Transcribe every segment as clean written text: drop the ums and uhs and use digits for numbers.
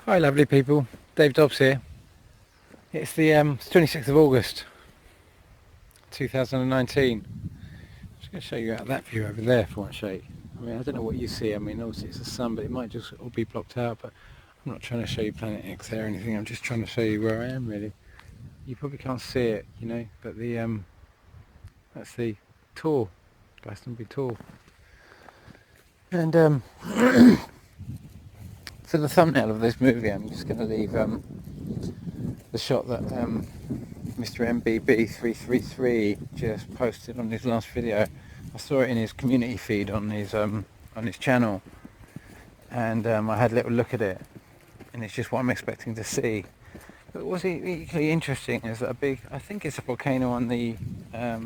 Hi lovely people, Dave Dobbs here. It's the 26th of August 2019. I'm just going to show you out that view over there for one shake. I mean, I don't know what you see. I mean, obviously it's the sun, but it might just all be blocked out. But I'm not trying to show you Planet X there or anything. I'm just trying to show you where I am really. You probably can't see it, you know, but the that's the tour, Glastonbury tour. And for the thumbnail of this movie, I'm just going to leave the shot that Mr. MBB333 just posted on his last video. I saw it in his community feed on his channel, and I had a little look at it, and it's just what I'm expecting to see. But what's equally interesting is that I think it's a volcano on the I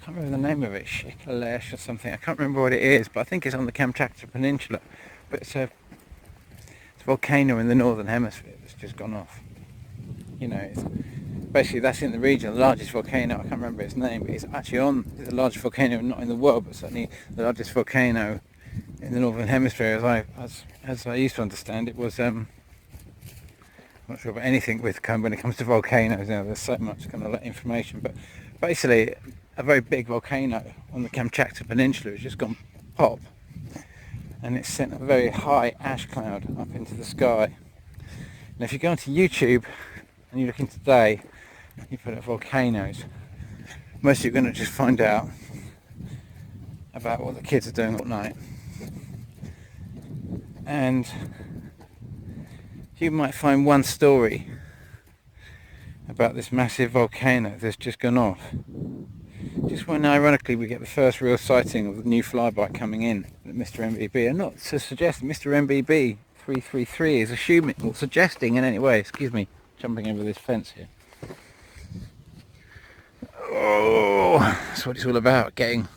can't remember the name of it, Shiveluch or something. I can't remember what it is, but I think it's on the Kamchatka Peninsula. But it's a volcano in the northern hemisphere that's just gone off. You know, basically that's in the region, the largest volcano. I can't remember its name, but it's actually the largest volcano, not in the world, but certainly the largest volcano in the northern hemisphere. As I used to understand, it was. I'm not sure about anything when it comes to volcanoes. You know, there's so much kind of information, but basically a very big volcano on the Kamchatka Peninsula has just gone pop, and it's sent a very high ash cloud up into the sky. And if you go onto YouTube and you look in today, you put up volcanoes, most of you are going to just find out about what the kids are doing all night. And you might find one story about this massive volcano that's just gone off. Just when ironically we get the first real sighting of the new flyby coming in at Mr. MBB, and not to suggest that Mr. MBB 333 is assuming or suggesting in any way, excuse me, jumping over this fence here. Oh, that's what it's all about, getting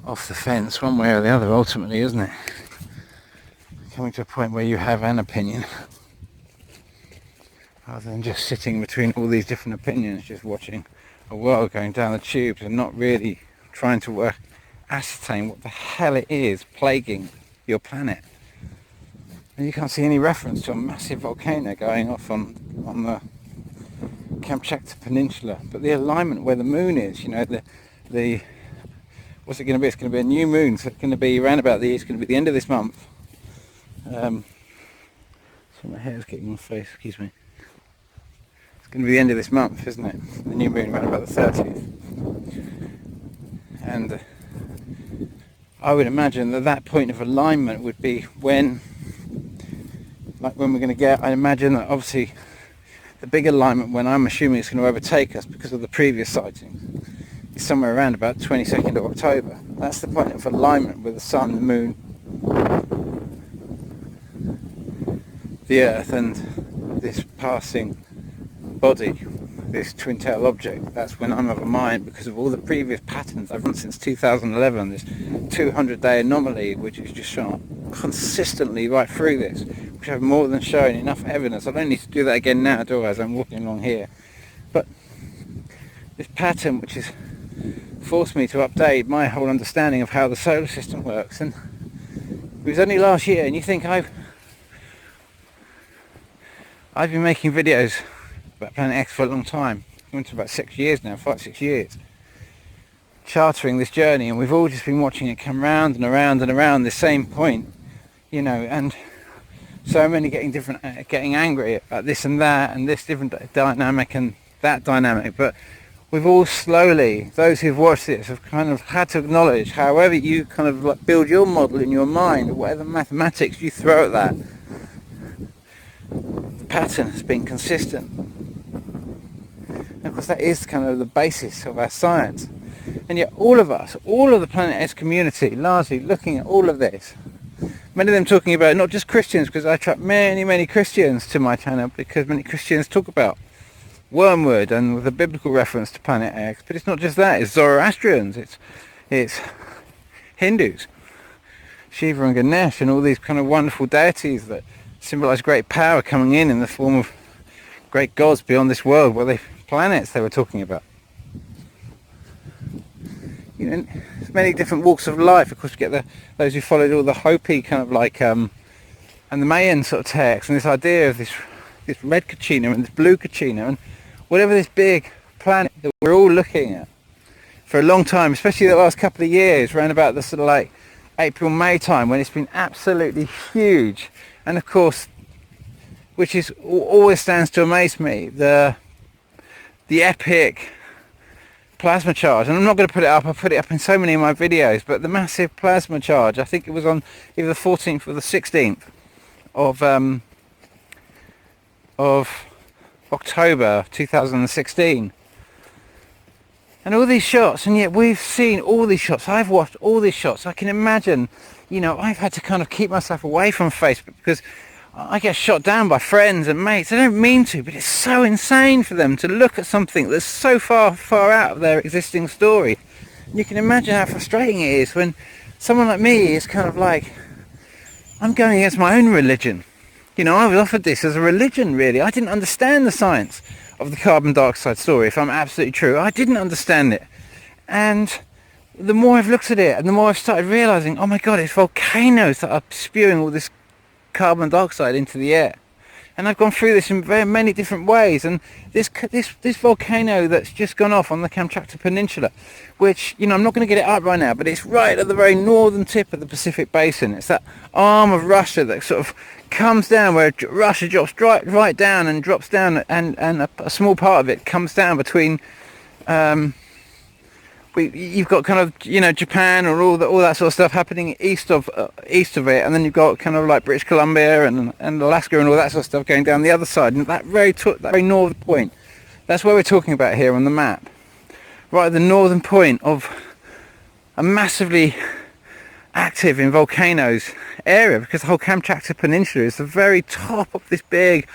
off the fence one way or the other ultimately, isn't it? Coming to a point where you have an opinion rather than just sitting between all these different opinions, just watching a world going down the tubes and not really trying to ascertain what the hell it is plaguing your planet. And you can't see any reference to a massive volcano going off on the Kamchatka Peninsula, but the alignment where the moon is, you know, the what's it going to be? It's going to be a new moon, so it's going to be around about it's going to be the end of this month. So my hair's getting in my face, excuse me. It's going to be the end of this month, isn't it? The new moon around about the 13th. And I would imagine that point of alignment would be when we're going to get, I imagine that obviously the big alignment when I'm assuming it's going to overtake us because of the previous sightings is somewhere around about 22nd of October. That's the point of alignment with the sun, the moon, the earth and this passing body, this twin tail object. That's when I'm of a mind, because of all the previous patterns I've run since 2011, this 200-day anomaly which is just shown consistently right through this, which I've more than shown enough evidence. I don't need to do that again now, do I, as I'm walking along here. But this pattern which has forced me to update my whole understanding of how the solar system works, and it was only last year, and you think I've been making videos about Planet X for a long time. I went to about 6 years now, 5-6 years, chartering this journey, and we've all just been watching it come round and around and around the same point, you know, and so many getting angry about this and that, and this different dynamic and that dynamic. But we've all slowly, those who've watched this, have kind of had to acknowledge, however you kind of like build your model in your mind, or whatever mathematics you throw at that, the pattern has been consistent. And of course that is kind of the basis of our science. And yet all of the Planet X community, largely looking at all of this, many of them talking about not just Christians, because I attract many Christians to my channel, because many Christians talk about wormwood and with a biblical reference to Planet X. But it's not just that, it's Zoroastrians, it's Hindus, Shiva and Ganesh, and all these kind of wonderful deities that symbolize great power coming in the form of great gods beyond this world, where planets they were talking about. You know, there's many different walks of life. Of course, we get those who followed all the Hopi kind of like and the Mayan sort of text, and this idea of this red Kachina and this blue Kachina and whatever this big planet that we're all looking at for a long time, especially the last couple of years, around about the sort of like April, May time, when it's been absolutely huge. And of course, which is always stands to amaze me, the epic plasma charge. And I'm not going to put it up, I put it up in so many of my videos, but the massive plasma charge, I think it was on either the 14th or the 16th of October 2016. And all these shots, and yet we've seen all these shots. I've watched all these shots. I can imagine, you know, I've had to kind of keep myself away from Facebook because I get shot down by friends and mates. I don't mean to, but it's so insane for them to look at something that's so far out of their existing story. And you can imagine how frustrating it is when someone like me is kind of like, I'm going against my own religion. You know, I was offered this as a religion, really. I didn't understand the science of the carbon dioxide story, if I'm absolutely true. I didn't understand it. And the more I've looked at it, and the more I've started realizing, oh my God, it's volcanoes that are spewing all this carbon dioxide into the air. And I've gone through this in very many different ways. And this volcano that's just gone off on the Kamchatka Peninsula, which, you know, I'm not going to get it up right now, but it's right at the very northern tip of the Pacific Basin. It's that arm of Russia that sort of comes down, where Russia drops right down and drops down, and a small part of it comes down between you've got kind of, you know, Japan or all that sort of stuff happening east of it, and then you've got kind of like British Columbia and Alaska and all that sort of stuff going down the other side. And that very northern point, that's where we're talking about here on the map, right at the northern point of a massively active in volcanoes area, because the whole Kamchatka Peninsula is the very top of this big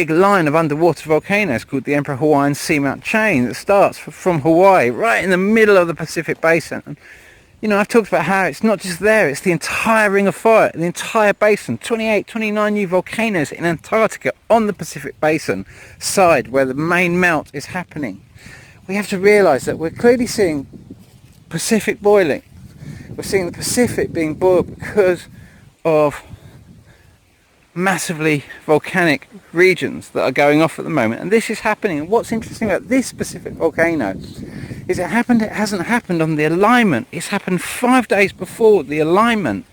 line of underwater volcanoes called the Emperor Hawaiian Seamount Chain that starts from Hawaii right in the middle of the Pacific Basin. And, you know, I've talked about how it's not just there, it's the entire Ring of Fire, the entire basin, 29 new volcanoes in Antarctica on the Pacific Basin side where the main melt is happening. We have to realise that we're clearly seeing Pacific boiling. We're seeing the Pacific being boiled because of massively volcanic regions that are going off at the moment, and this is happening. And what's interesting about this specific volcano is it hasn't happened on the alignment. It's happened 5 days before the alignment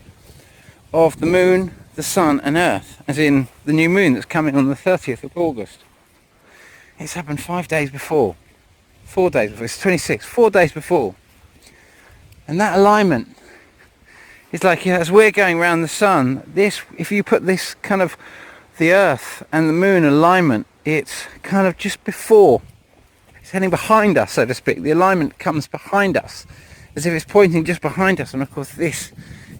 of the moon, the sun and earth, as in the new moon that's coming on the 30th of August. It's happened 5 days before. 4 days before. It's 26, 4 days before. And that alignment is like, you know, as we're going around the sun, if you put this kind of the earth and the moon alignment, it's kind of just before, it's heading behind us, so to speak. The alignment comes behind us, as if it's pointing just behind us. And of course this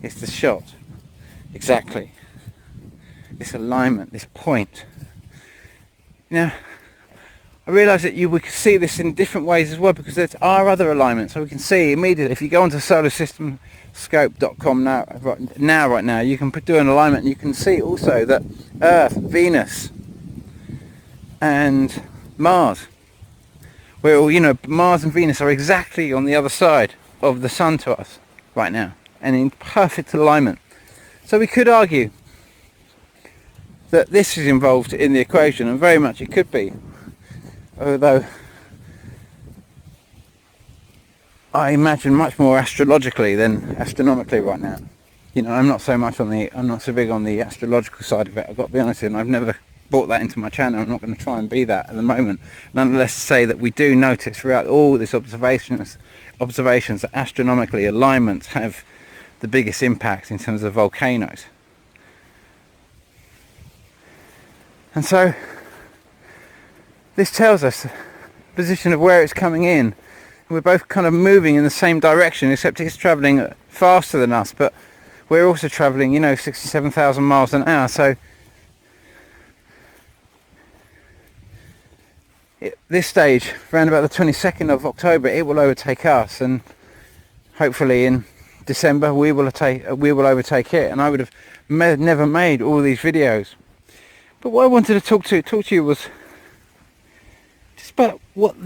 is the shot. Exactly. This alignment, this point. Now, I realise that we can see this in different ways as well, because there are other alignments. So we can see immediately, if you go onto solarsystemscope.com right now, you can do an alignment, and you can see also that Earth, Venus and Mars, where, you know, Mars and Venus are exactly on the other side of the sun to us right now, and in perfect alignment. So we could argue that this is involved in the equation, and very much it could be. Although I imagine much more astrologically than astronomically right now. You know, I'm not so big on the astrological side of it, I've got to be honest with you, and I've never brought that into my channel. I'm not going to try and be that at the moment. Nonetheless, say that we do notice throughout all these observations that astronomically alignments have the biggest impact in terms of volcanoes. And so this tells us the position of where it's coming in. We're both kind of moving in the same direction, except it's travelling faster than us, but we're also travelling, you know, 67,000 miles an hour. So this stage, around about the 22nd of October, it will overtake us, and hopefully in December we will overtake it. And I would have never made all these videos. But what I wanted to talk to you was just about what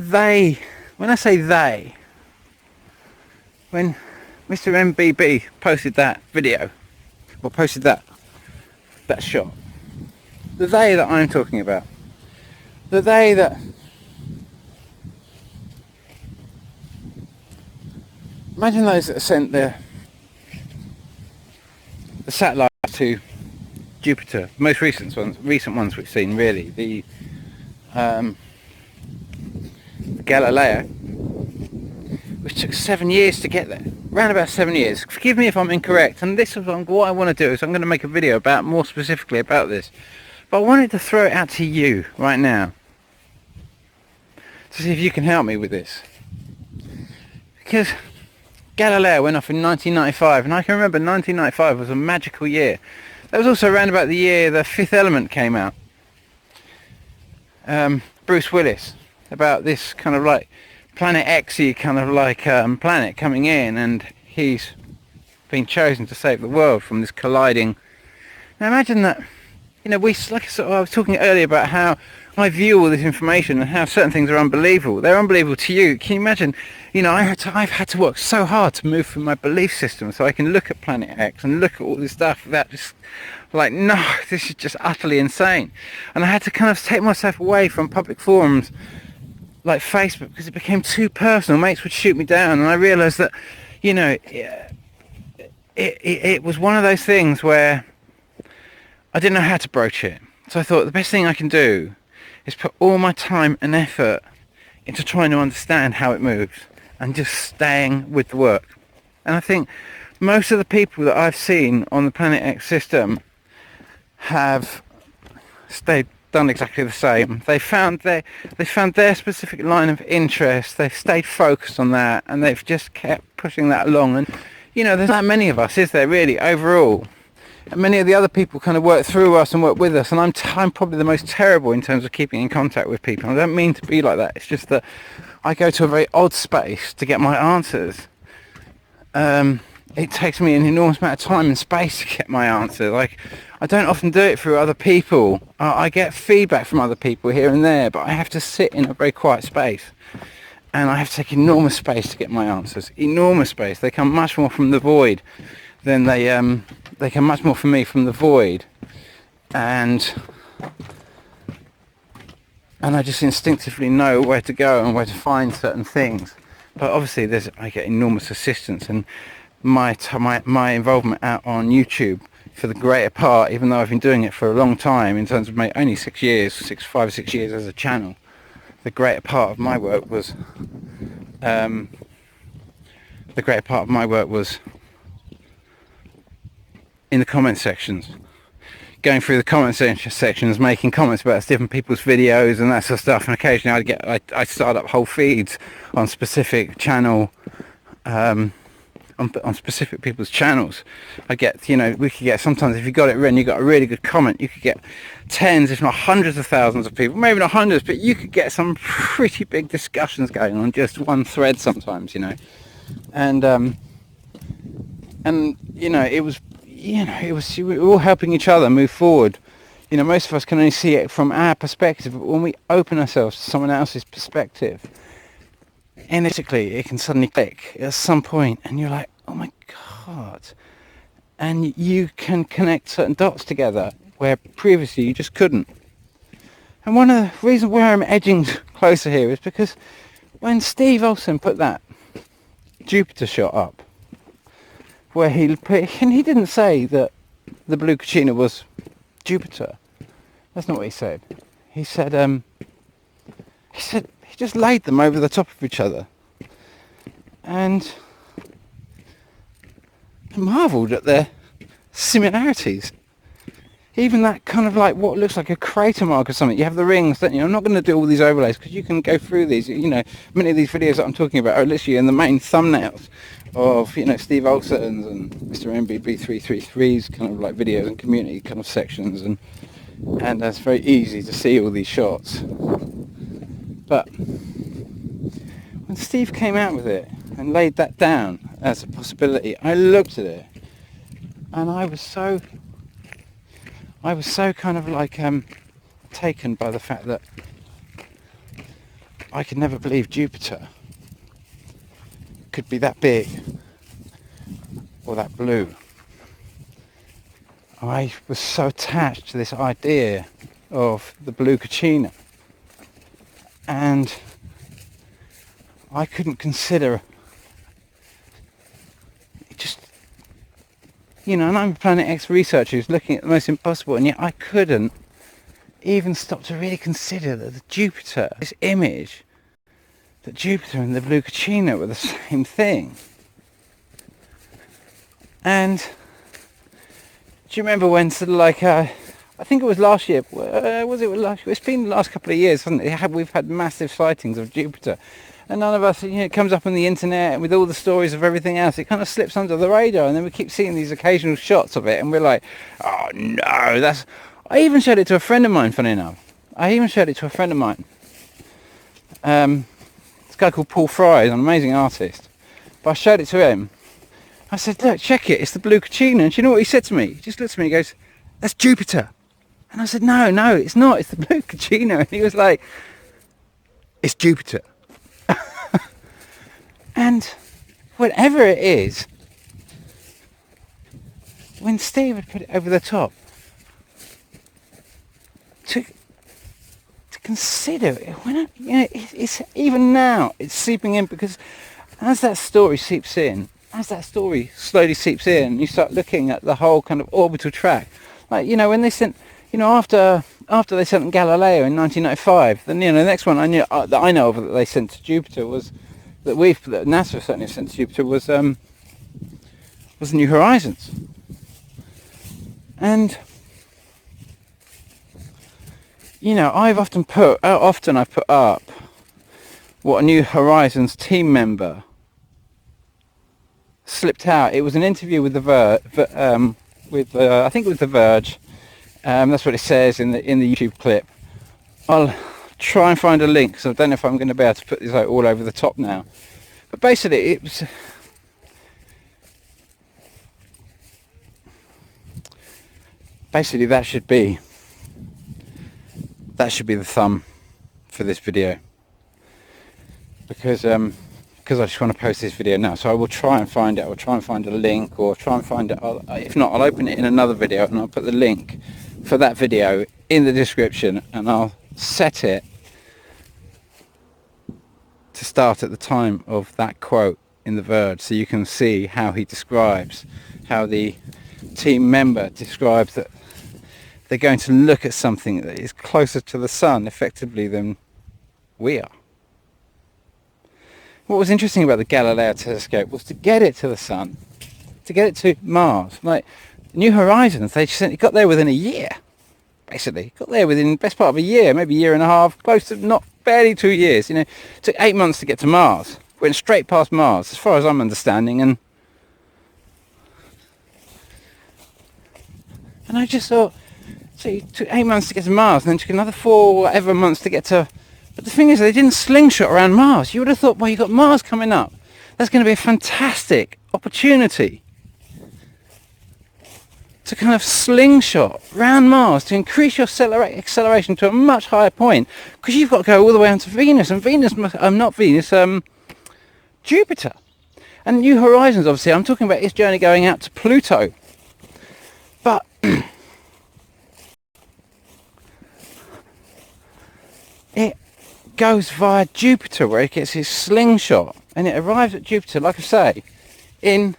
when I say they, when Mr. MBB posted that video, or posted that that shot, the they that I'm talking about, the they that, imagine those that sent the satellites to Jupiter, the most recent ones we've seen, really, the Galileo, which took 7 years to get there, around about 7 years. Forgive me if I'm incorrect, and this is what I want to do, is I'm going to make a video about, more specifically about this, but I wanted to throw it out to you right now to see if you can help me with this, because Galileo went off in 1995, and I can remember 1995 was a magical year. That was also around about the year The Fifth Element came out. Bruce Willis, about this kind of like Planet X-y kind of like planet coming in, and he's been chosen to save the world from this colliding. Now imagine that, you know, I was talking earlier about how I view all this information and how certain things are unbelievable. They're unbelievable to you. Can you imagine? You know, I've had to work so hard to move from my belief system so I can look at Planet X and look at all this stuff without just like, no, this is just utterly insane. And I had to kind of take myself away from public forums like Facebook because it became too personal. Mates would shoot me down, and I realised that, you know, it was one of those things where I didn't know how to broach it. So I thought the best thing I can do is put all my time and effort into trying to understand how it moves and just staying with the work. And I think most of the people that I've seen on the Planet X system have done exactly the same. They found their specific line of interest, they've stayed focused on that, and they've just kept pushing that along. And you know, there's not many of us, is there, really, overall? And many of the other people kind of work through us and work with us, and I'm probably the most terrible in terms of keeping in contact with people. I don't mean to be like that, it's just that I go to a very odd space to get my answers. It takes me an enormous amount of time and space to get my answer. Like, I don't often do it through other people. I get feedback from other people here and there, but I have to sit in a very quiet space, and I have to take enormous space to get my answers. Enormous space. They come much more from the void than they come much more from me from the void, and I just instinctively know where to go and where to find certain things. But obviously I get enormous assistance, and my involvement out on YouTube for the greater part, even though I've been doing it for a long time, in terms of only 6 years, 5 or 6 years as a channel, the greater part of my work was in the comment sections, going through the comment sections, making comments about different people's videos and that sort of stuff. And occasionally I start up whole feeds on specific channel, on specific people's channels. I get, you know, we could get, sometimes if you got it written, you got a really good comment, you could get tens, if not hundreds of thousands of people, maybe not hundreds, but you could get some pretty big discussions going on just one thread sometimes, you know. And you know, we were all helping each other move forward. You know, most of us can only see it from our perspective, but when we open ourselves to someone else's perspective, analytically it can suddenly click at some point, and you're like, oh my god, and you can connect certain dots together where previously you just couldn't. And one of the reasons why I'm edging closer here is because when Steve Olsen put that Jupiter shot up, where he didn't say that the blue Kachina was Jupiter. That's not what he said. He said he just laid them over the top of each other, and marvelled at their similarities. Even that kind of like what looks like a crater mark or something. You have the rings, don't you? I'm not going to do all these overlays because you can go through these. You know, many of these videos that I'm talking about are literally in the main thumbnails of, you know, Steve Olsen's and Mr. MBB333's kind of like videos and community kind of sections, and it's very easy to see all these shots. But when Steve came out with it and laid that down as a possibility, I looked at it and I was so kind of like taken by the fact that I could never believe Jupiter could be that big or that blue. I was so attached to this idea of the blue cucina, and I couldn't consider it. Just, and I'm a Planet X researcher who's looking at the most impossible, and yet I couldn't even stop to really consider that the Jupiter, this image, that Jupiter and the blue cucina were the same thing. And do you remember when sort of like, I think it was last year, was it last year? It's been the last couple of years, hasn't it? We've had massive sightings of Jupiter. And none of us, it comes up on the internet and with all the stories of everything else, it kind of slips under the radar, and then we keep seeing these occasional shots of it, and we're like, oh no, I even showed it to a friend of mine, funny enough. This guy called Paul Fry, is an amazing artist. But I showed it to him. I said, look, check it, it's the blue cucina. And do you know what he said to me? He just looked at me and he goes, that's Jupiter. And I said, no, it's not, it's the blue cucina. And he was like, it's Jupiter. And whatever it is, when Steve had put it over the top, to consider it, it's even now, it's seeping in, because as that story slowly seeps in, you start looking at the whole kind of orbital track. Like, when they sent, after they sent Galileo in 1995, then, the next one I know of that they sent to Jupiter was, that NASA certainly sent to Jupiter was New Horizons. And, I've often put up what a New Horizons team member slipped out. It was an interview with I think it was The Verge. That's what it says in the YouTube clip. I'll try and find a link, because I don't know if I'm going to be able to put this out all over the top now. But basically, it was. Basically, that should be the thumb for this video, because I just want to post this video now. So I will try and find it. I will try and find a link, or try and find it. If not, I'll open it in another video, and I'll put the link for that video in the description, and I'll set it to start at the time of that quote in The Verge, so you can see how the team member describes that they're going to look at something that is closer to the sun effectively than we are. What was interesting about the Galileo telescope was to get it to the sun, to get it to Mars. Like New Horizons, they got there within a year, basically. Got there within the best part of a year, maybe a year and a half, close to barely 2 years. It took 8 months to get to Mars. Went straight past Mars, as far as I'm understanding, and I just thought, so it took 8 months to get to Mars, and then took another 4 whatever months to get to. But the thing is, they didn't slingshot around Mars. You would have thought, well, you've got Mars coming up. That's going to be a fantastic opportunity to kind of slingshot round Mars, to increase your acceleration to a much higher point, because you've got to go all the way onto Venus, and Jupiter. And New Horizons, obviously, I'm talking about its journey going out to Pluto. But it goes via Jupiter, where it gets its slingshot, and it arrives at Jupiter, like I say, in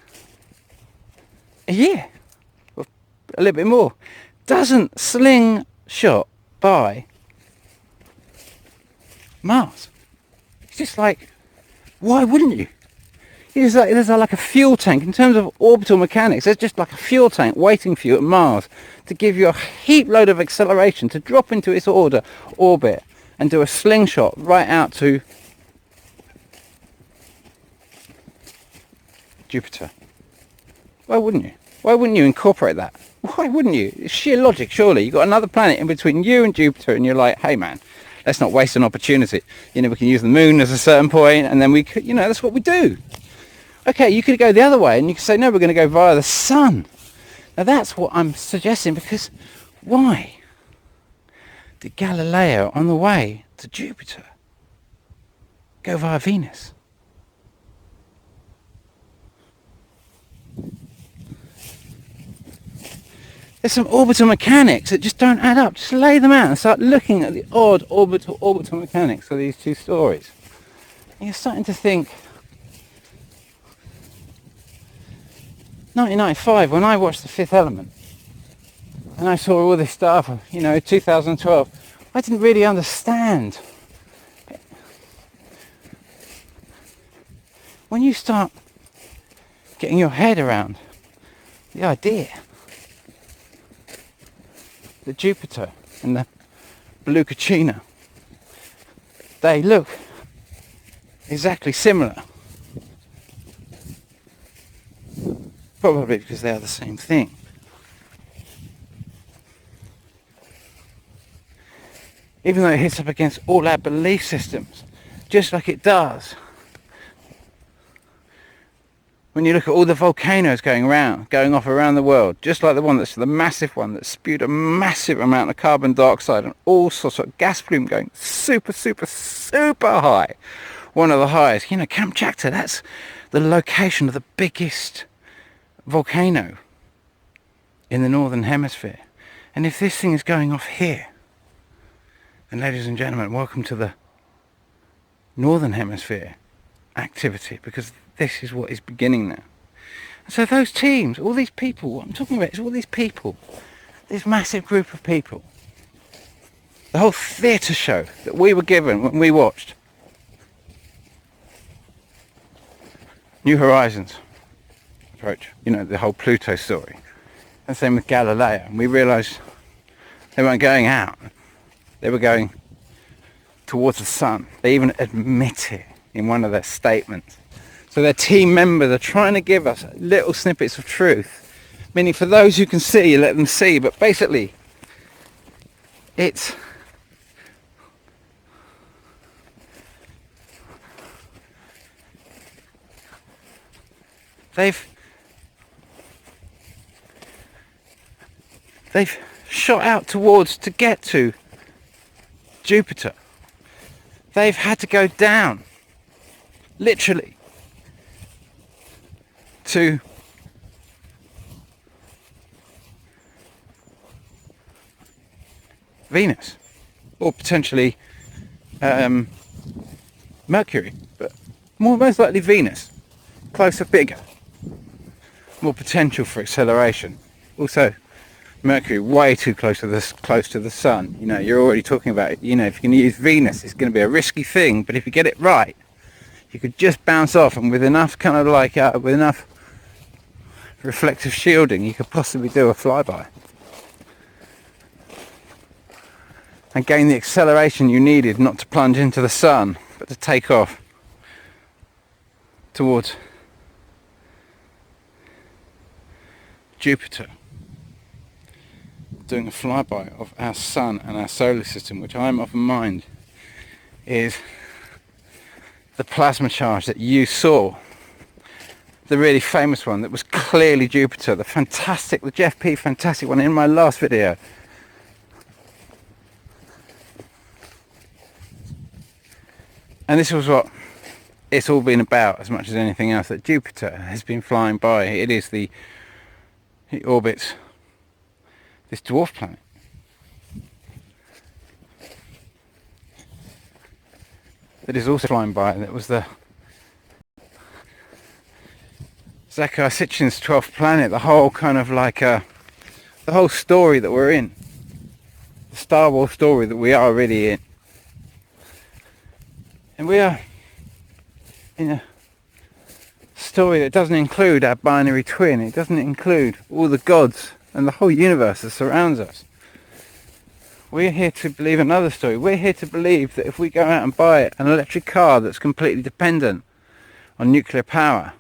a year, or a little bit more. Doesn't slingshot by Mars. It's just like, why wouldn't you? There's like a fuel tank. In terms of orbital mechanics, there's just like a fuel tank waiting for you at Mars to give you a heap load of acceleration to drop into its orbit and do a slingshot right out to Jupiter. Why wouldn't you? Why wouldn't you incorporate that? Why wouldn't you? It's sheer logic, surely. You've got another planet in between you and Jupiter, and you're like, hey man, let's not waste an opportunity. We can use the moon at a certain point, and then we could, that's what we do. Okay, you could go the other way, and you could say, no, we're going to go via the sun. Now that's what I'm suggesting, because why did Galileo, on the way to Jupiter, go via Venus? There's some orbital mechanics that just don't add up. Just lay them out and start looking at the odd orbital mechanics of these two stories. And you're starting to think, 1995, when I watched The Fifth Element, and I saw all this stuff, 2012, I didn't really understand. When you start getting your head around the idea that Jupiter and the blue Caccina, they look exactly similar. Probably because they are the same thing. Even though it hits up against all our belief systems, just like it does when you look at all the volcanoes going off around the world, just like the massive one that spewed a massive amount of carbon dioxide and all sorts of gas plume going super, super, super high. One of the highest, Kamchatka, that's the location of the biggest volcano in the northern hemisphere. And if this thing is going off here, then ladies and gentlemen, welcome to the northern hemisphere activity, because this is what is beginning now. And so those teams, all these people, what I'm talking about is all these people, this massive group of people, the whole theatre show that we were given when we watched New Horizons approach, the whole Pluto story. And same with Galileo. And we realised they weren't going out, they were going towards the sun. They even admit it in one of their statements. So their team members are trying to give us little snippets of truth, meaning for those who can see, you let them see, but basically it's they've shot out to get to Jupiter. They've had to go down, literally, to Venus, or potentially Mercury, but most likely Venus, closer, bigger, more potential for acceleration. Also, Mercury way too close to the sun. You're already talking about it. If you're going to use Venus, it's going to be a risky thing, but if you get it right, you could just bounce off, and with enough with enough reflective shielding, you could possibly do a flyby and gain the acceleration you needed, not to plunge into the sun, but to take off towards Jupiter, doing a flyby of our sun and our solar system, which I'm of mind is the plasma charge that you saw, the really famous one that was clearly Jupiter, the Jeff P fantastic one in my last video. And this was what it's all been about as much as anything else, that Jupiter has been flying by. It orbits this dwarf planet. That is also flying by, and it was the Zecharia Sitchin's 12th planet, the whole kind of the whole story that we're in, the Star Wars story that we are really in. And we are in a story that doesn't include our binary twin, it doesn't include all the gods and the whole universe that surrounds us. We're here to believe another story. We're here to believe that if we go out and buy an electric car that's completely dependent on nuclear power,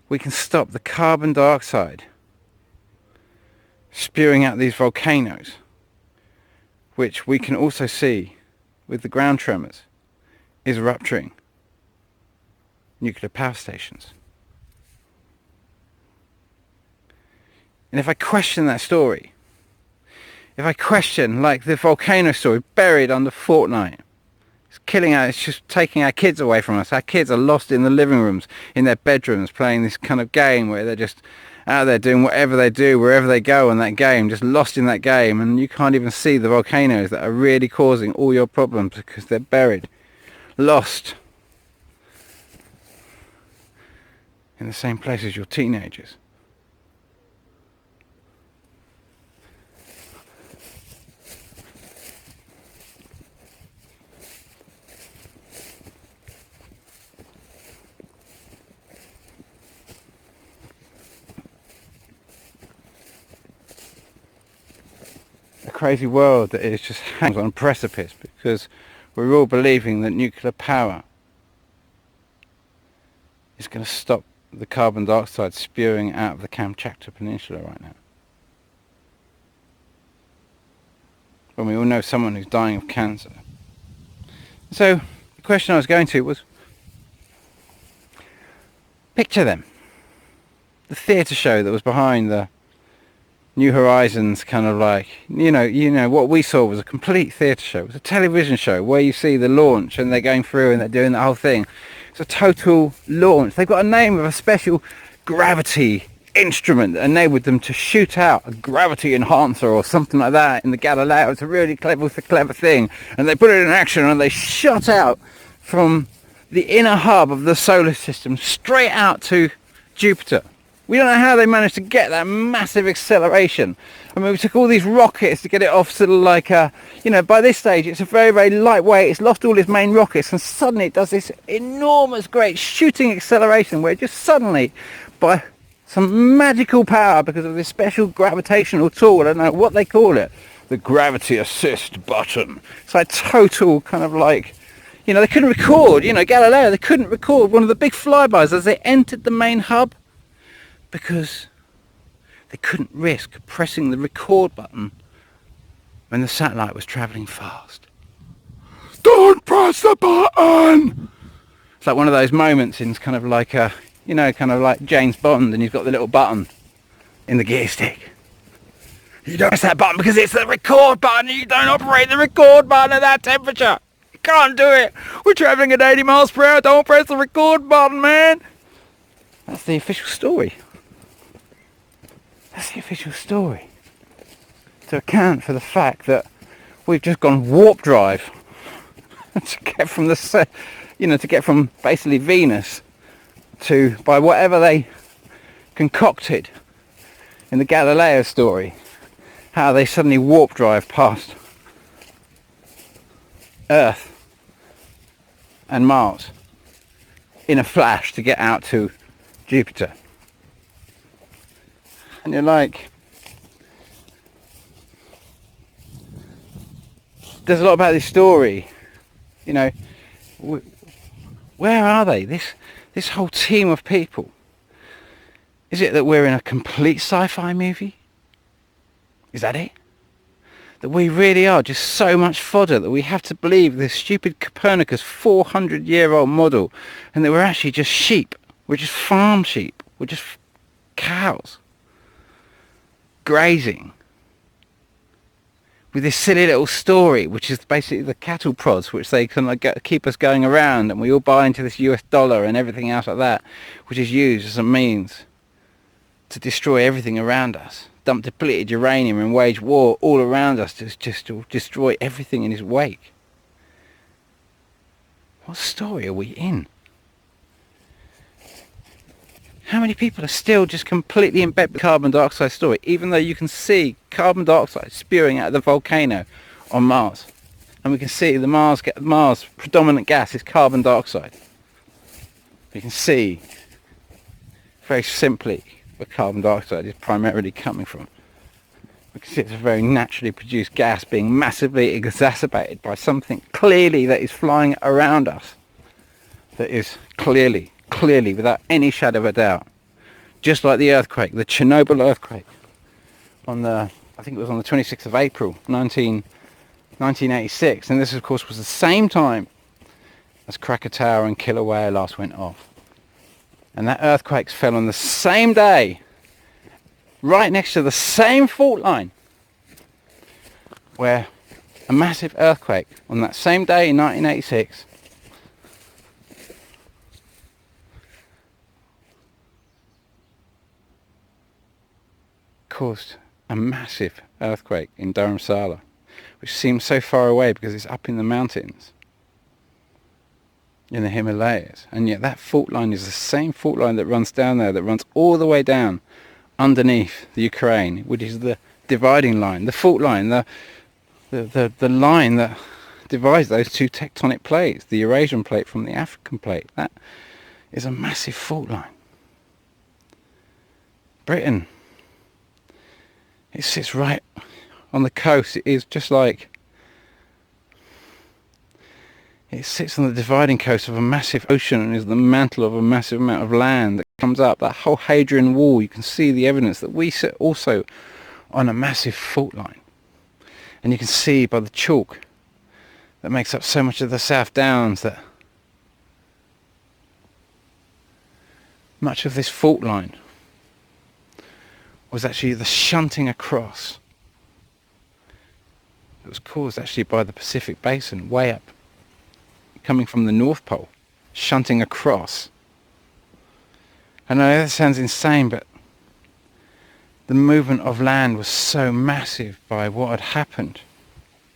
we can stop the carbon dioxide spewing out these volcanoes, which we can also see with the ground tremors is rupturing nuclear power stations. And if I question that story, if I question, like the volcano story buried under Fortnite, it's killing us. It's just taking our kids away from us. Our kids are lost in the living rooms, in their bedrooms, playing this kind of game where they're just out there doing whatever they do, wherever they go in that game, just lost in that game, and you can't even see the volcanoes that are really causing all your problems because they're buried, lost in the same place as your teenagers. A crazy world that is just hangs on a precipice because we're all believing that nuclear power is going to stop the carbon dioxide spewing out of the Kamchatka Peninsula right now. When we all know someone who's dying of cancer. So the question I was going to was, picture them. The theatre show that was behind the New Horizons, kind of like, you know, what we saw was a complete theatre show. It was a television show where you see the launch and they're going through and they're doing the whole thing. It's a total launch. They've got a name of a special gravity instrument that enabled them to shoot out a gravity enhancer or something like that in the Galileo. It's a really clever thing. And they put it in action and they shot out from the inner hub of the solar system straight out to Jupiter. We don't know how they managed to get that massive acceleration. I mean, we took all these rockets to get it off sort of like a, you know, by this stage it's a very, very lightweight, it's lost all its main rockets, and suddenly it does this enormous, great shooting acceleration where just suddenly, by some magical power, because of this special gravitational tool, I don't know what they call it, the gravity assist button. It's like total kind of like, you know, they couldn't record, you know, Galileo, they couldn't record one of the big flybys as they entered the main hub, because they couldn't risk pressing the record button when the satellite was travelling fast. Don't press the button! It's like one of those moments in kind of like a, you know, kind of like James Bond, and he's got the little button in the gear stick. You don't press that button because it's the record button, and you don't operate the record button at that temperature. You can't do it. We're travelling at 80 miles per hour. Don't press the record button, man. That's the official story. That's the official story. To account for the fact that we've just gone warp drive to get from the, you know, to get from basically Venus to, by whatever they concocted in the Galileo story, how they suddenly warp drive past Earth and Mars in a flash to get out to Jupiter. And you're like, there's a lot about this story, you know, where are they, this whole team of people? Is it that we're in a complete sci-fi movie? Is that it? That we really are just so much fodder that we have to believe this stupid Copernicus 400-year-old model, and that we're actually just sheep, we're just farm sheep, we're just cows grazing with this silly little story, which is basically the cattle prods, which they kind of keep us going around, and we all buy into this US dollar and everything else like that, which is used as a means to destroy everything around us, dump depleted uranium and wage war all around us just to destroy everything in its wake. What story are we in? How many people are still just completely in bed with the carbon dioxide story, even though you can see carbon dioxide spewing out of the volcano on Mars? And we can see the Mars predominant gas is carbon dioxide. We can see very simply where carbon dioxide is primarily coming from. We can see it's a very naturally produced gas being massively exacerbated by something clearly that is flying around us, that is clearly, without any shadow of a doubt, just like the earthquake, the Chernobyl earthquake on the, I think it was on the 26th of April 1986, and this of course was the same time as Krakatoa and Kilauea last went off, and that earthquake fell on the same day right next to the same fault line where a massive earthquake on that same day in 1986 caused a massive earthquake in Dharamsala, which seems so far away because it's up in the mountains in the Himalayas, and yet that fault line is the same fault line that runs down there, that runs all the way down underneath the Ukraine, which is the dividing line, the fault line, the line that divides those two tectonic plates, the Eurasian plate from the African plate. That is a massive fault line. Britain, it sits right on the coast. It is just like, it sits on the dividing coast of a massive ocean and is the mantle of a massive amount of land that comes up. That whole Hadrian Wall, you can see the evidence that we sit also on a massive fault line. And you can see by the chalk that makes up so much of the South Downs that much of this fault line was actually the shunting across. It was caused actually by the Pacific Basin, way up, coming from the North Pole, shunting across. I know that sounds insane, but the movement of land was so massive by what had happened,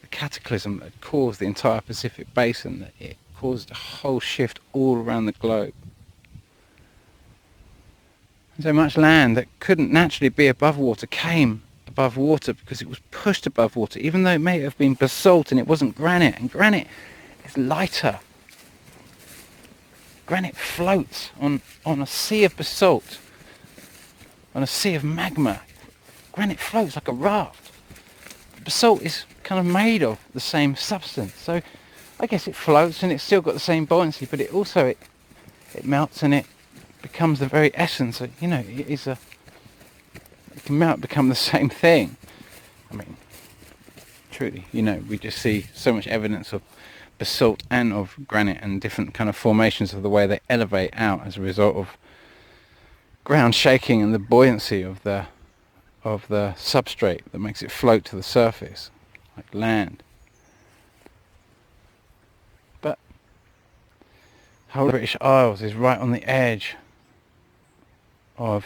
the cataclysm that had caused the entire Pacific Basin, that it caused a whole shift all around the globe. And so much land that couldn't naturally be above water came above water because it was pushed above water, even though it may have been basalt and it wasn't granite, and granite is lighter. Granite floats on a sea of basalt, on a sea of magma. Granite floats like a raft. Basalt is kind of made of the same substance, so I guess it floats and it's still got the same buoyancy, but it also it melts and it becomes the very essence of, you know, it can melt, become the same thing. I mean, truly, you know, we just see so much evidence of basalt and of granite and different kind of formations of the way they elevate out as a result of ground shaking and the buoyancy of the substrate that makes it float to the surface like land. But the whole British Isles is right on the edge of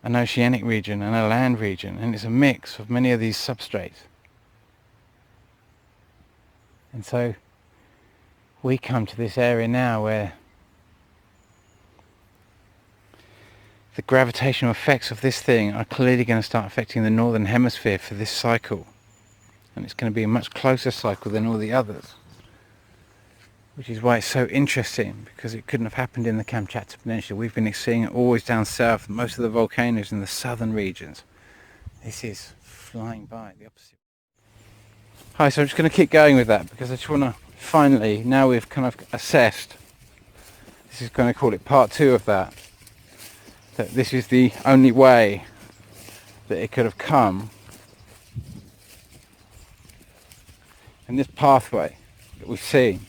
an oceanic region and a land region, and it's a mix of many of these substrates. And so we come to this area now where the gravitational effects of this thing are clearly going to start affecting the northern hemisphere for this cycle, and it's going to be a much closer cycle than all the others, which is why it's so interesting, because it couldn't have happened in the Kamchatka Peninsula. We've been seeing it always down south, most of the volcanoes in the southern regions. This is flying by, the opposite. Hi, so I'm just going to keep going with that because I just want to finally, now we've kind of assessed, this is going to call it part 2 of that this is the only way that it could have come. And this pathway that we see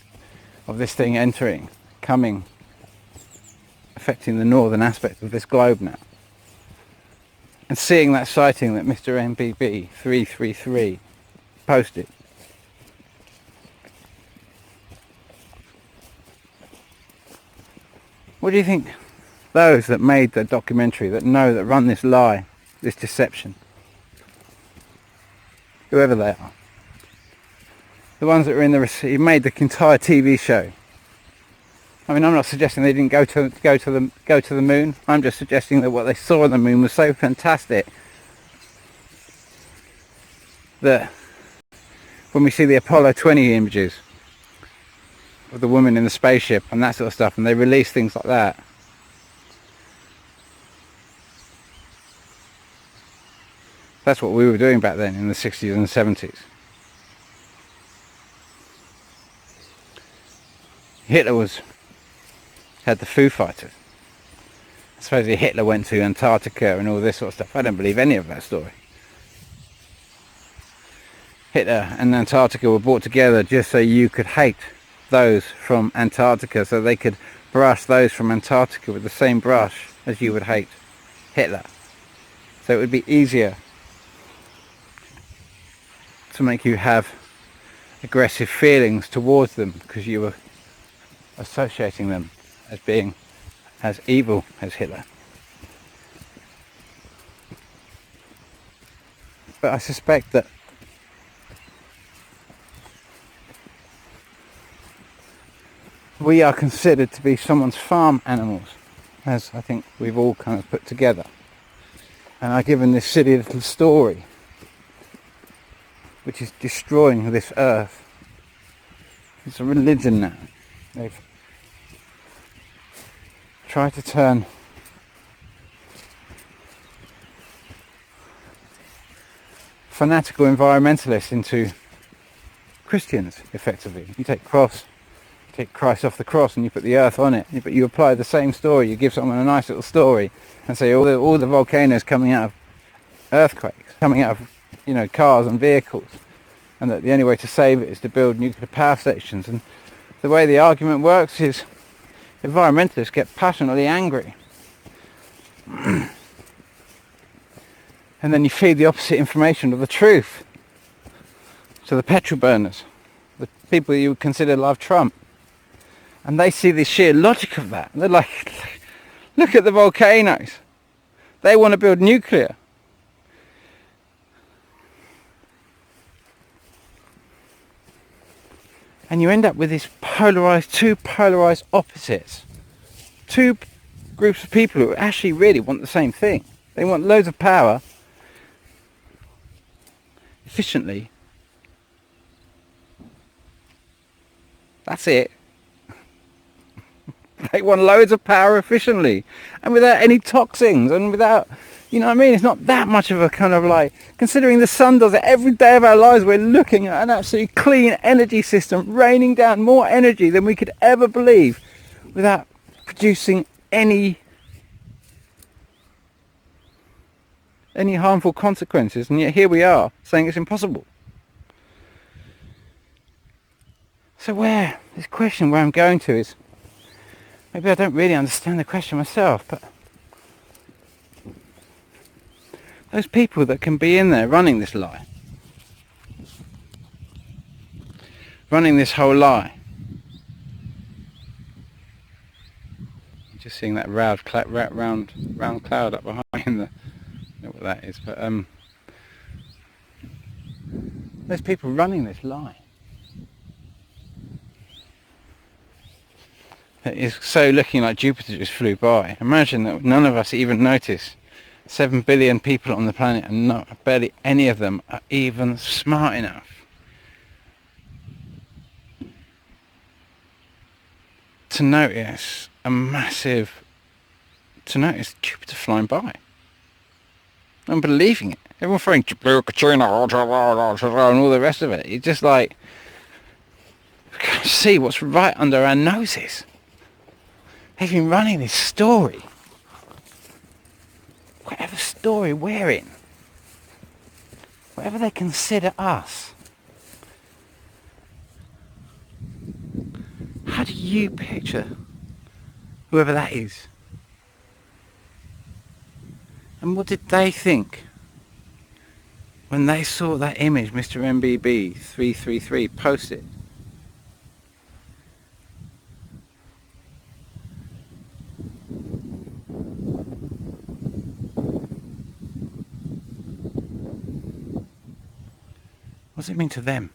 of this thing entering, coming, affecting the northern aspect of this globe now. And seeing that sighting that Mr. MBB 333 posted. What do you think those that made the documentary, that know, that run this lie, this deception, whoever they are, the ones that were in the receipt, made the entire TV show? I mean, I'm not suggesting they didn't go to the moon. I'm just suggesting that what they saw on the moon was so fantastic that when we see the Apollo 20 images of the woman in the spaceship and that sort of stuff, and they release things like that, that's what we were doing back then in the 60s and 70s. Hitler had the Foo Fighters. I suppose Hitler went to Antarctica and all this sort of stuff. I don't believe any of that story. Hitler and Antarctica were brought together just so you could hate those from Antarctica, so they could brush those from Antarctica with the same brush as you would hate Hitler. So it would be easier to make you have aggressive feelings towards them because you were associating them as being as evil as Hitler. But I suspect that we are considered to be someone's farm animals, as I think we've all kind of put together. And I've given this silly little story, which is destroying this earth. It's a religion now. They've tried to turn fanatical environmentalists into Christians, effectively. You take Christ off the cross and you put the earth on it, but you apply the same story. You give someone a nice little story and say all the volcanoes coming out of earthquakes, coming out of cars and vehicles, and that the only way to save it is to build nuclear power stations. And the way the argument works is environmentalists get passionately angry. And then you feed the opposite information of the truth to the petrol burners, the people you would consider love Trump. And they see the sheer logic of that. They're like, look at the volcanoes. They want to build nuclear. And you end up with these two polarized opposites. Two groups of people who actually really want the same thing. They want loads of power efficiently. That's it. They want loads of power efficiently and without any toxins and without, it's not that much of a kind of like, considering the sun does it every day of our lives, we're looking at an absolutely clean energy system raining down more energy than we could ever believe without producing any harmful consequences, and yet here we are saying it's impossible. So this question where I'm going to is, maybe I don't really understand the question myself, but those people that can be in there running this lie, running this whole lie, just seeing that round cloud up behind I don't know what that is, but there's people running this lie. It is so looking like Jupiter just flew by. Imagine that none of us even notice 7 billion people on the planet and barely any of them are even smart enough to notice Jupiter flying by. I'm believing it. Everyone throwing and all the rest of it. It's just like, we can't see what's right under our noses. They've been running this story. Whatever story we're in. Whatever they consider us. How do you picture whoever that is? And what did they think when they saw that image Mr. MBB 333 posted? What does it mean to them?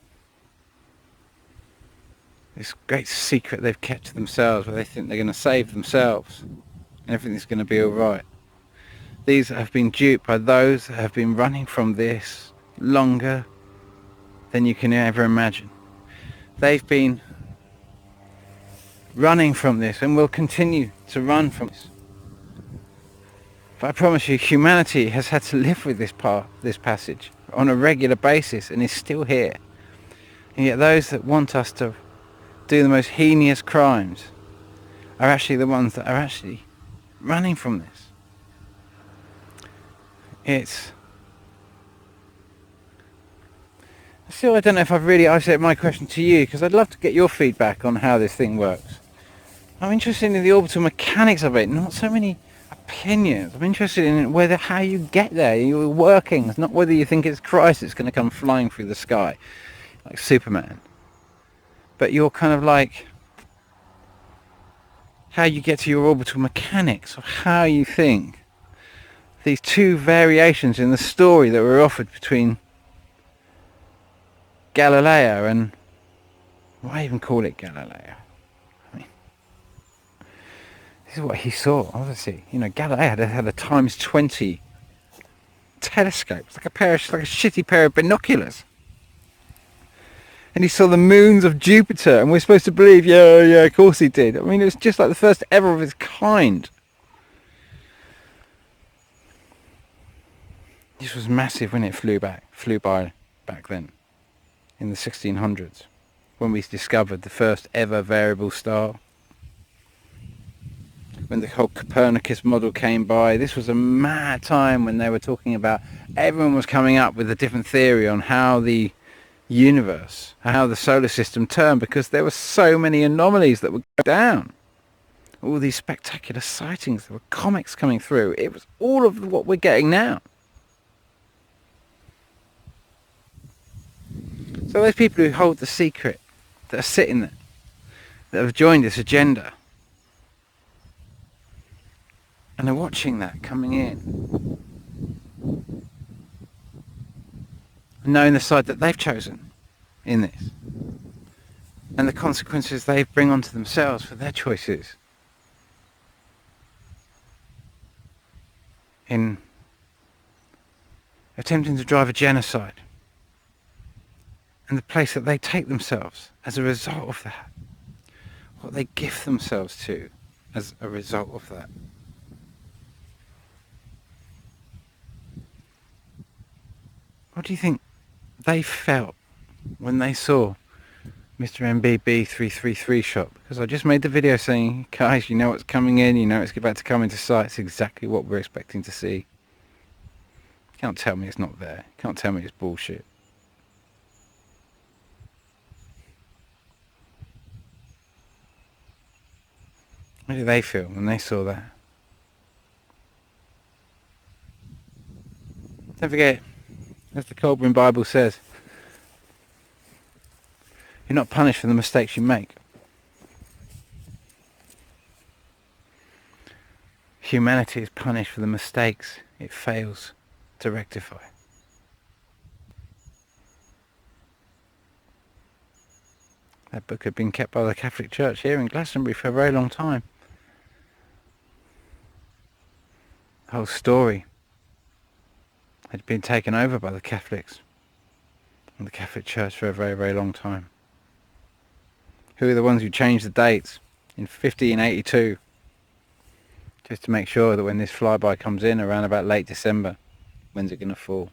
This great secret they've kept to themselves where they think they're going to save themselves and everything's going to be alright. These have been duped by those that have been running from this longer than you can ever imagine. They've been running from this and will continue to run from this. But I promise you, humanity has had to live with this passage on a regular basis and is still here. And yet those that want us to do the most heinous crimes are actually the ones that are actually running from this. Still, I don't know if I've really answered my question to you, because I'd love to get your feedback on how this thing works. I'm interested in the orbital mechanics of it, not so many opinions. I'm interested in whether how you get there, your workings, not whether you think it's Christ that's going to come flying through the sky like Superman, but you're kind of like how you get to your orbital mechanics of how you think. These two variations in the story that were offered between Galileo and, why even call it Galileo? I mean, this is what he saw, obviously. You know, Galileo had a times 20 telescope. It's like it's like a shitty pair of binoculars. And he saw the moons of Jupiter, and we're supposed to believe, yeah, of course he did. I mean, it was just like the first ever of its kind. This was massive when it flew by back then, in the 1600s, when we discovered the first ever variable star. When the whole Copernicus model came by, this was a mad time when they were talking about, everyone was coming up with a different theory on how the universe, how the solar system turned, because there were so many anomalies that would go down. All these spectacular sightings, there were comets coming through. It was all of what we're getting now. So those people who hold the secret, that are sitting there, that have joined this agenda, and are watching that coming in, knowing the side that they've chosen in this, and the consequences they bring onto themselves for their choices in attempting to drive a genocide, and the place that they take themselves as a result of that, what they gift themselves to as a result of that. What do you think they felt when they saw Mr. MBB 333 shot? Because I just made the video saying, guys, you know what's coming in, you know it's about to come into sight, it's exactly what we're expecting to see. You can't tell me it's not there. You can't tell me it's bullshit. How did they feel when they saw that? Don't forget, as the Colburn Bible says, you're not punished for the mistakes you make. Humanity is punished for the mistakes it fails to rectify. That book had been kept by the Catholic Church here in Glastonbury for a very long time. The whole story had been taken over by the Catholics and the Catholic Church for a very, very long time. Who are the ones who changed the dates in 1582 just to make sure that when this flyby comes in around about late December, when's it going to fall?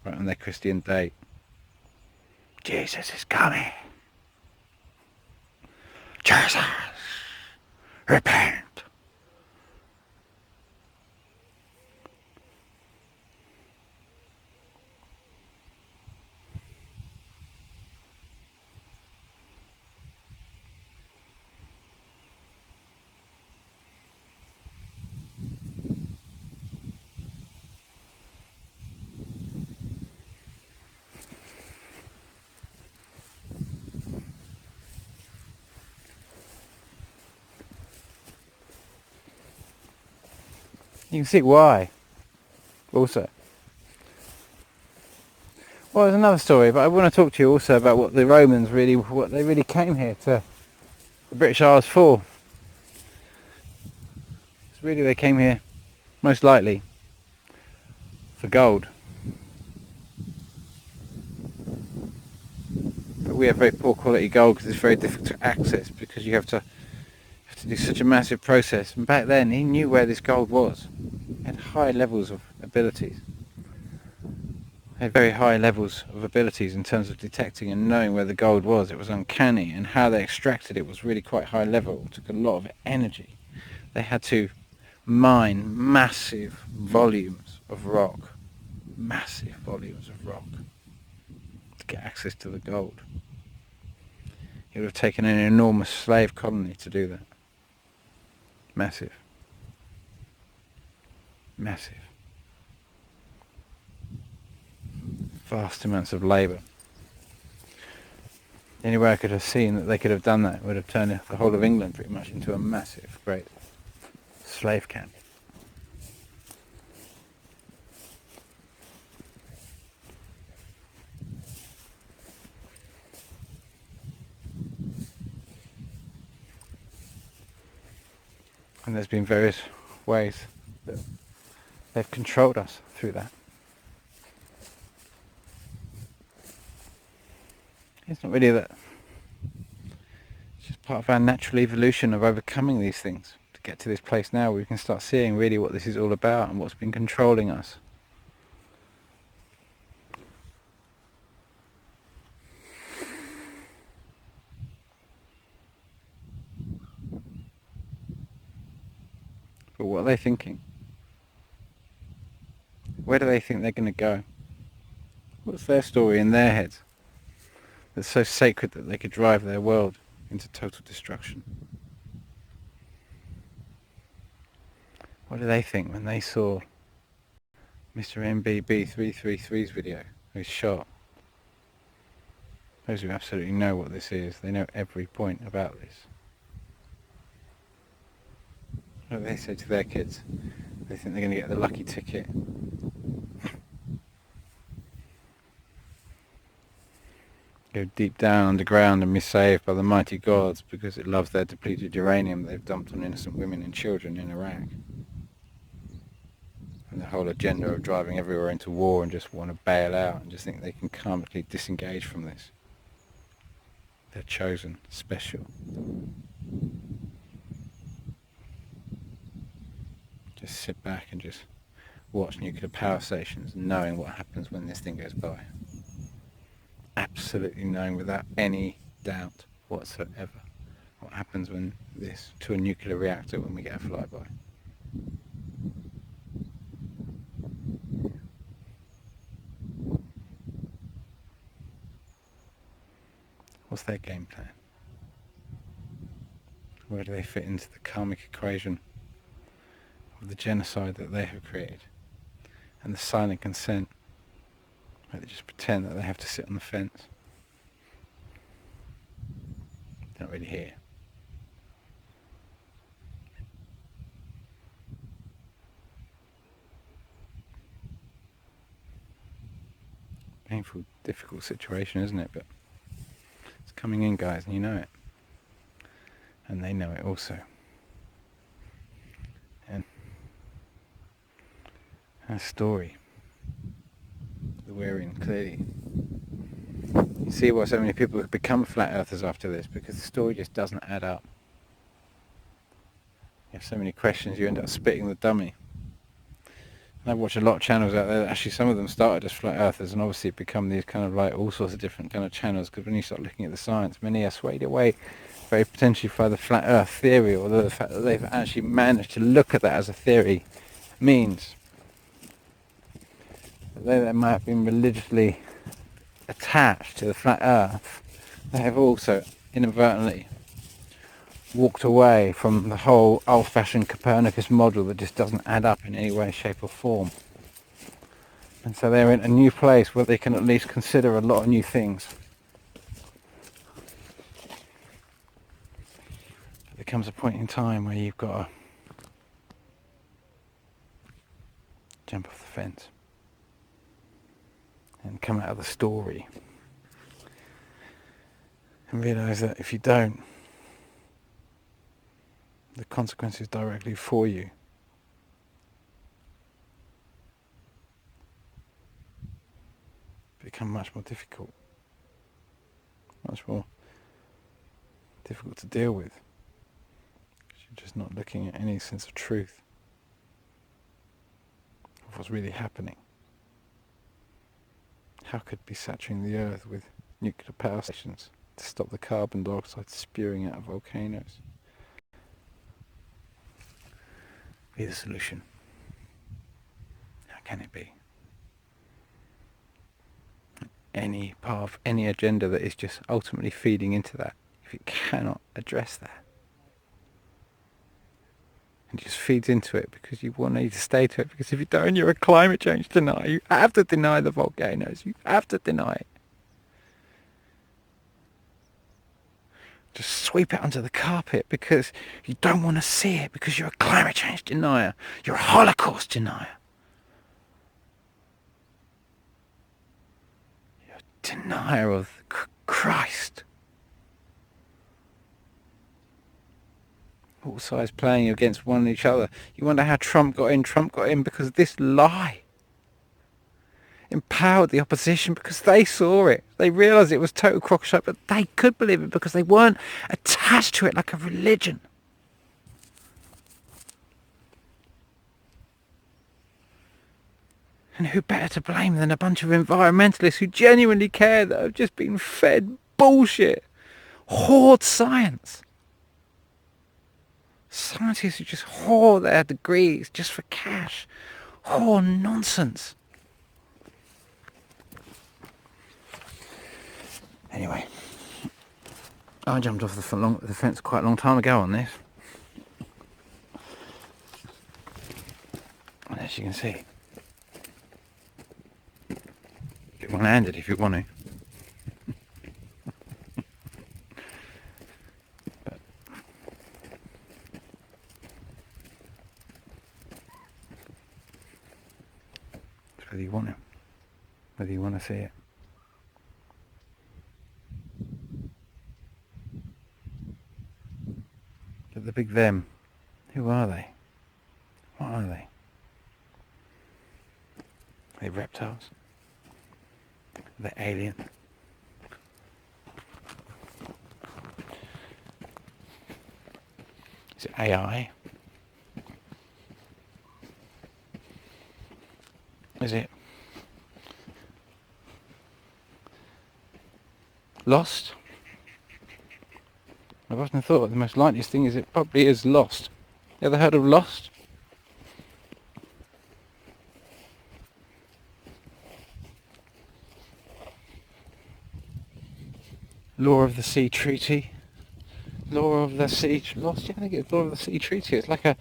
Right on their Christian date. Jesus is coming. Jesus, repent. You can see why, also. Well, there's another story, but I want to talk to you also about what the Romans what they really came here to the British Isles for. It's really they came here, most likely, for gold. But we have very poor quality gold because it's very difficult to access, because you have to do such a massive process. And back then, he knew where this gold was. He had high levels of abilities. He had very high levels of abilities in terms of detecting and knowing where the gold was. It was uncanny, and how they extracted it was really quite high level. It took a lot of energy. They had to mine massive volumes of rock, to get access to the gold. It would have taken an enormous slave colony to do that. Massive. Massive. Vast amounts of labour. The only way I could have seen that they could have done that would have turned the whole of England pretty much into a massive, great slave camp. And there's been various ways that they've controlled us through that. It's not really that. It's just part of our natural evolution of overcoming these things to get to this place now where we can start seeing really what this is all about and what's been controlling us. But what are they thinking? Where do they think they're going to go? What's their story in their heads that's so sacred that they could drive their world into total destruction? What do they think when they saw Mr. MBB333's video who's shot? Those who absolutely know what this is, they know every point about this. What do they say to their kids? They think they're going to get the lucky ticket. Go deep down underground and be saved by the mighty gods because it loves their depleted uranium they've dumped on innocent women and children in Iraq. And the whole agenda of driving everywhere into war and just want to bail out and just think they can karmically disengage from this. They're chosen, special. Just sit back and just watch nuclear power stations knowing what happens when this thing goes by. Absolutely knowing without any doubt whatsoever what happens when this to a nuclear reactor when we get a flyby. What's their game plan? Where do they fit into the karmic equation of the genocide that they have created and the silent consent where they just pretend that they have to sit on the fence? They're not really here. Painful, difficult situation, isn't it? But it's coming in, guys, and you know it. And they know it also. And our story that we're in, clearly. You see why so many people have become flat earthers after this, because the story just doesn't add up. You have so many questions, you end up spitting the dummy. And I've watched a lot of channels out there, actually some of them started as flat earthers and obviously become these kind of like all sorts of different kind of channels, because when you start looking at the science, many are swayed away very potentially by the flat earth theory, or the fact that they've actually managed to look at that as a theory means that they might have been religiously attached to the flat earth. They have also inadvertently walked away from the whole old-fashioned Copernicus model that just doesn't add up in any way, shape or form. And so they're in a new place where they can at least consider a lot of new things. There comes a point in time where you've got to jump off the fence and come out of the story and realise that if you don't, the consequences directly for you. Become much more difficult. Much more difficult to deal with. Because you're just not looking at any sense of truth of what's really happening. How could it be saturating the earth with nuclear power stations to stop the carbon dioxide spewing out of volcanoes? Be the solution. How can it be? Any path, any agenda that is just ultimately feeding into that, if it cannot address that, and just feeds into it because you want to stay to it. Because if you don't, you're a climate change denier. You have to deny the volcanoes. You have to deny it. Just sweep it under the carpet because you don't want to see it, because you're a climate change denier. You're a Holocaust denier. You're a denier of Christ. All sides playing against one each other. You wonder how Trump got in. Trump got in because this lie empowered the opposition, because they saw it. They realised it was total crock-shot, but they could believe it because they weren't attached to it like a religion. And who better to blame than a bunch of environmentalists who genuinely care, that have just been fed bullshit, hoard science. Scientists who just hoard their degrees just for cash. Hoard nonsense. Anyway, I jumped off the fence quite a long time ago on this. And as you can see, get one-handed if you want to. But it's whether you want to, whether you want to see it. But the big them, who are they? What are they? Are they reptiles? Are they alien? Is it AI? Is it lost? I've often thought the most likeliest thing is it probably is Lost. You ever heard of Lost? Law of the Sea Treaty. Law of the Sea Lost. Yeah, I think it's Law of the Sea Treaty. It's like a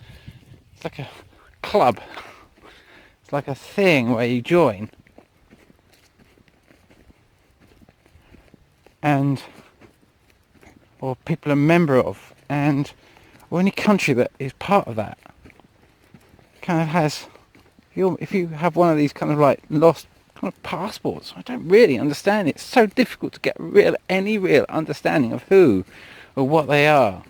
club. It's like a thing where you join, and or people are a member of, and or any country that is part of that kind of has, if you have one of these kind of like lost kind of passports, I don't really understand it. It's so difficult to get any real understanding of who or what they are.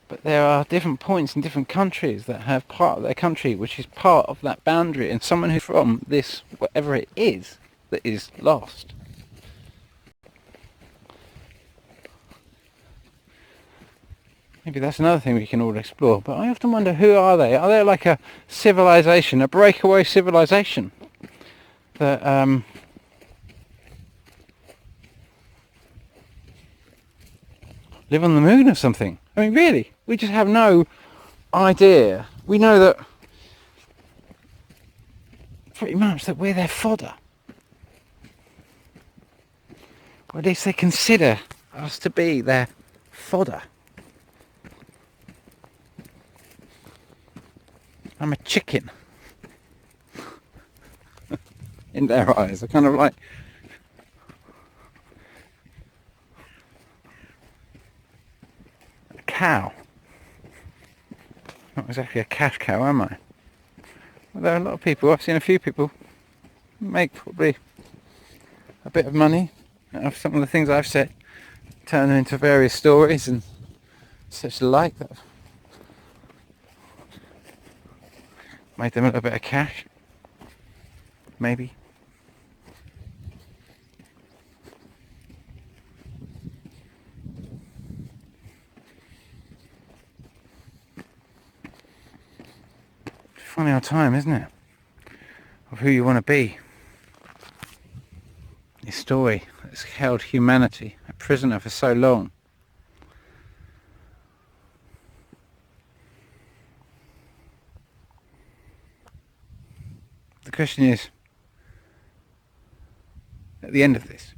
But there are different points in different countries that have part of their country which is part of that boundary, and someone who's from this, whatever it is, that is lost. Maybe that's another thing we can all explore. But I often wonder, who are they? Are they like a civilization, a breakaway civilization that live on the moon or something? I mean, really, we just have no idea. We know that pretty much that we're their fodder. Or at least they consider us to be their fodder. I'm a chicken in their eyes. I kind of like a cow. Not exactly a cash cow, am I? Well, there are a lot of people, I've seen a few people make probably a bit of money out of some of the things I've said, turn them into various stories and such like that. Made them a little bit of cash, maybe. Funny old time, isn't it? Of who you want to be. This story that's held humanity a prisoner for so long. The question is, at the end of this,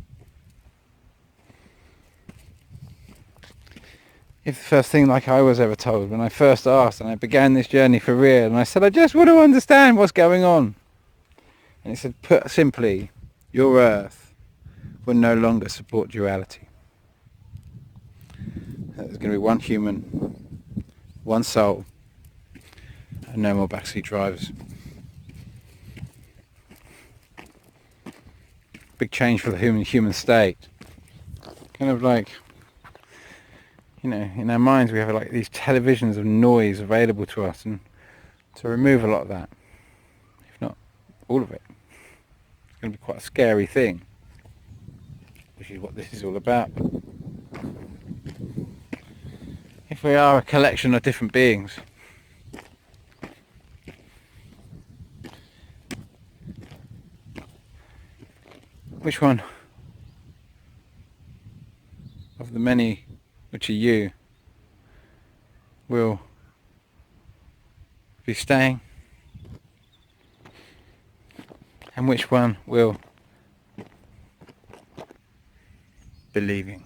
If the first thing like I was ever told when I first asked and I began this journey for real, and I said, I just want to understand what's going on. And it said, put simply, your earth will no longer support duality. There's going to be one human, one soul, and no more backseat drivers. Big change for the human state. Kind of like, you know, in our minds we have like these televisions of noise available to us, and to remove a lot of that, if not all of it, it's going to be quite a scary thing, which is what this is all about. If we are a collection of different beings, which one of the many which are you will be staying, and which one will be leaving?